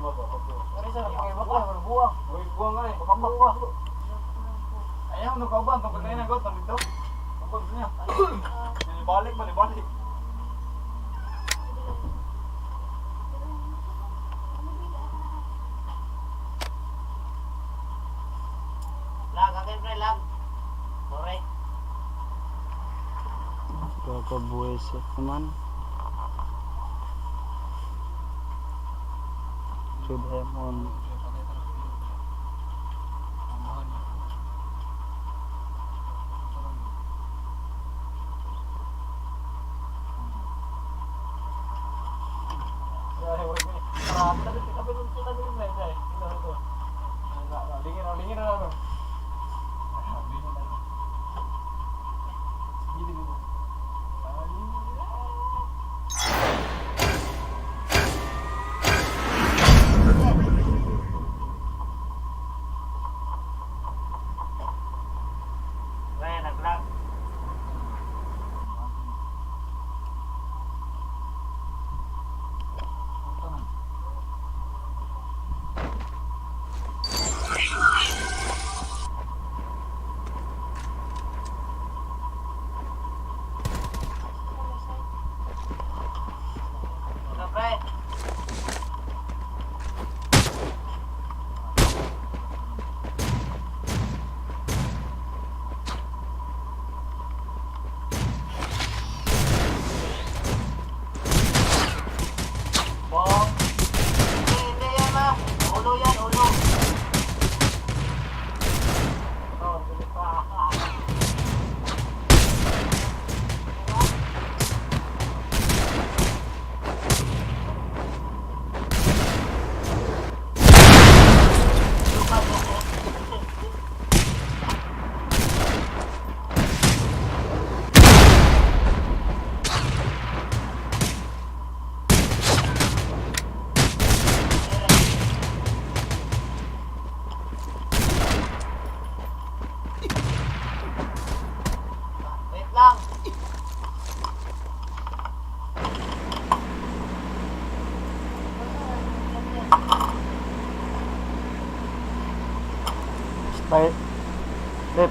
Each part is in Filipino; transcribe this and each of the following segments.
Ano sa nakakibak lang, buwang. Buwang nga eh, pagkambak pa. Ayaw, nagkauban, tungkol na yun ang got, nandito. Tungkol niya. Nilibalik ba, nilibalik. Lag, akin pre, lag. Sorry. Kakabueset naman. Sudhemon.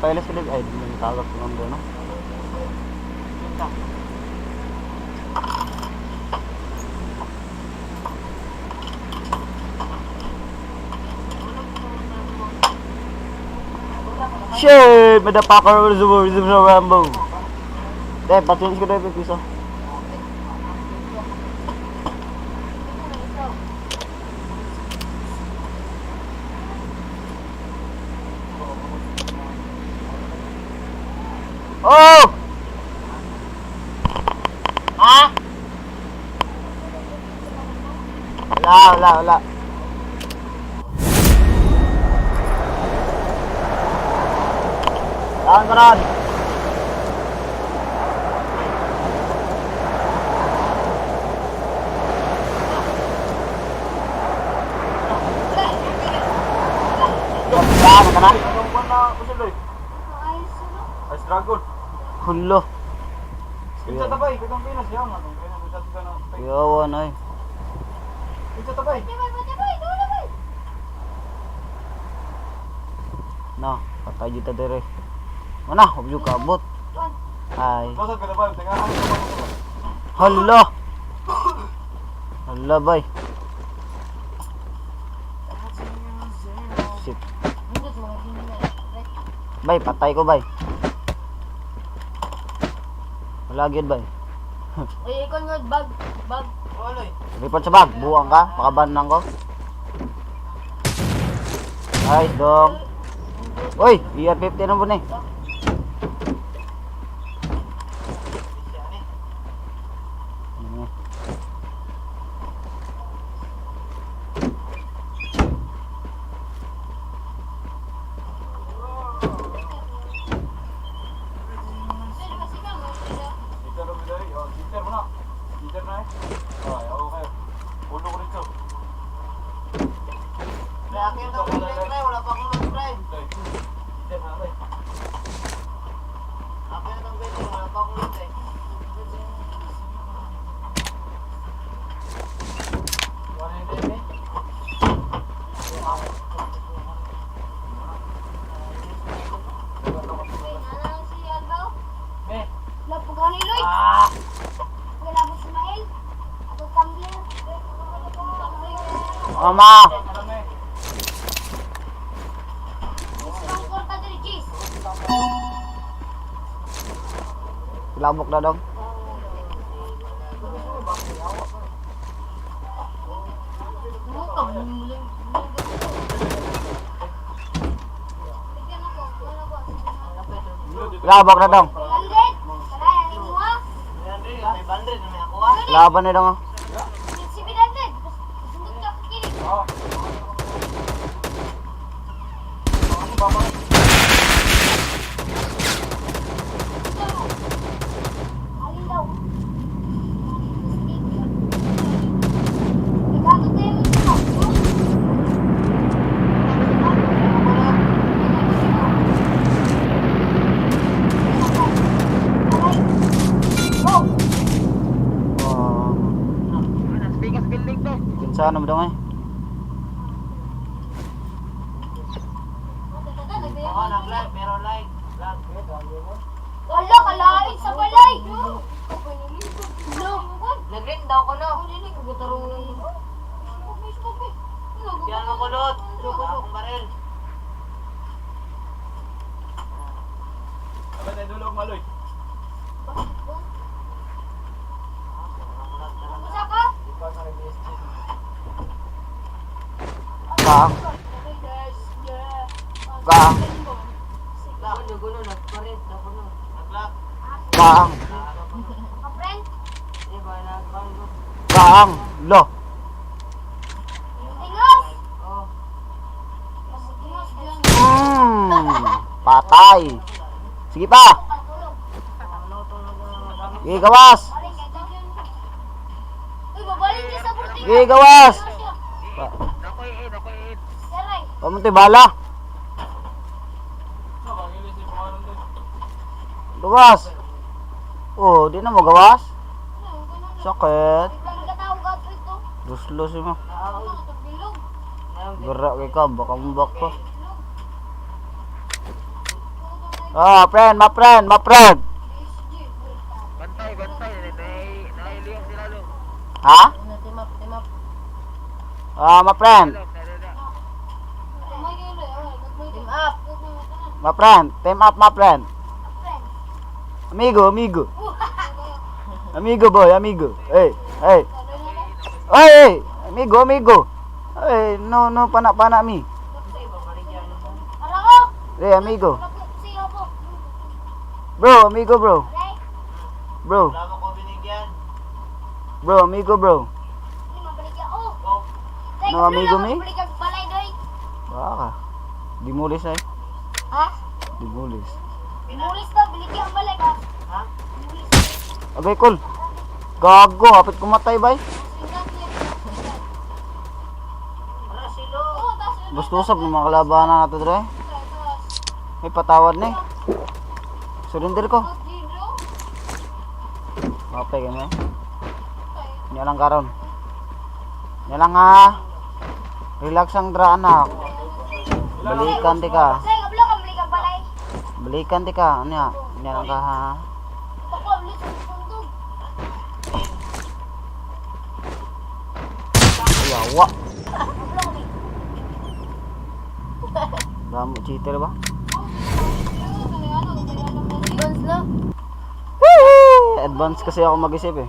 Pailas ulit ay may tawag ko ng doon. Shit! Motherfucker! Rambo! Patinis ko na yung piso. Oh! Ha? Wala. Tahan ko ron. Tahan ka na? Ice Dragon. Hulo. Pinsa tabay, kitang Pinas yan. Yawan ay. Pinsa tabay. No, patay juta dire. Mana, hubyo ka abot. Ay. Pasad ka tabay, tingahan ka tabay. Hala. Hala bay. Shit. Bay, patay ko bay. Wala gyud bay. Ay, ikaw nga bag. Wala eh. Report sa bag, buang ka, pakaban lang ko. Ay, dong. Uy, ER50 na po na eh. Mama. Alam na eh. Isang kwarta diri, cheese. Labok na dong. Mukha, muling. Labok na dong. 100? Kaya, ano mo ha? Laban na dong. Oh. Si 700. Sundot ka kiri. Oo. Ano ba ba? Alin daw? Nagato tayo mo. Go! Kinsa na mo dong eh. Wala, kalain sa balay. Nag-ring daw ko no. Yan mo kulot. Akong baril. Abay tayo dulog maloy. Usa ka? Kaang. Kaang. Gulo, gulo. Nagparit. Nagulo. Naglak. Kaang. Ka-friend? Di ba? Nagparit. Kaang. Lo. Tingos! Oh. Tingos dyan. Patay. Sige pa. Sige, gawas. Balik ka dyan. Uy, babalik ka sa burting. Sige, gawas. Saray. Pamunti bala. Nakangilis yung pangalan doon. Gawas. Oh, di na mo gawas. Sakit. Biglang nagkataong ka ito. Duslos mo. Ano, tagbilog. Gara kay ka, baka mabak pa. Ah, friend, my friend, my friend. Bantay. Nailiyong sila lo. Ha? Timap. Ah, my friend. Team up. My friend. Team up, my friend. Amigo, amigo. Amigo boy, amigo. Hey, hey. Hey, amigo, amigo. Hey, no, pana mi. Arako. Hey, amigo. Siya po. Bro, amigo, bro. Aray. Bro, Wala mo ko binigyan. bro, amigo, bro. Hindi mabalik ka. Oh. Oh. Tay, No, kablo amigo lang, mi? mabalik ka balay doy. Baka. Dimulis na eh. Ha? Dimulis. Mulis daw, balik ka ang balay ka. Ha? Mulis. Agay, kol. Gago, hapit kumatay, bay. Wala silo. Oh, taas yun. Bastusap ng mga kalabanan nato, dre. May patawad na eh. Surrender ko. Mapay kami. Nya lang karon. Nya lang ha. Relax ang dra anak. Balikan ti ka. Tay, kablo ka, balik ka balay. Balikan ti ka. Nya lang ka ha. Ako, ulit sa pundog. Yawa. Kablo kami. Ramo cheater ba? Advance na. Advance kasi ako mag-isip eh.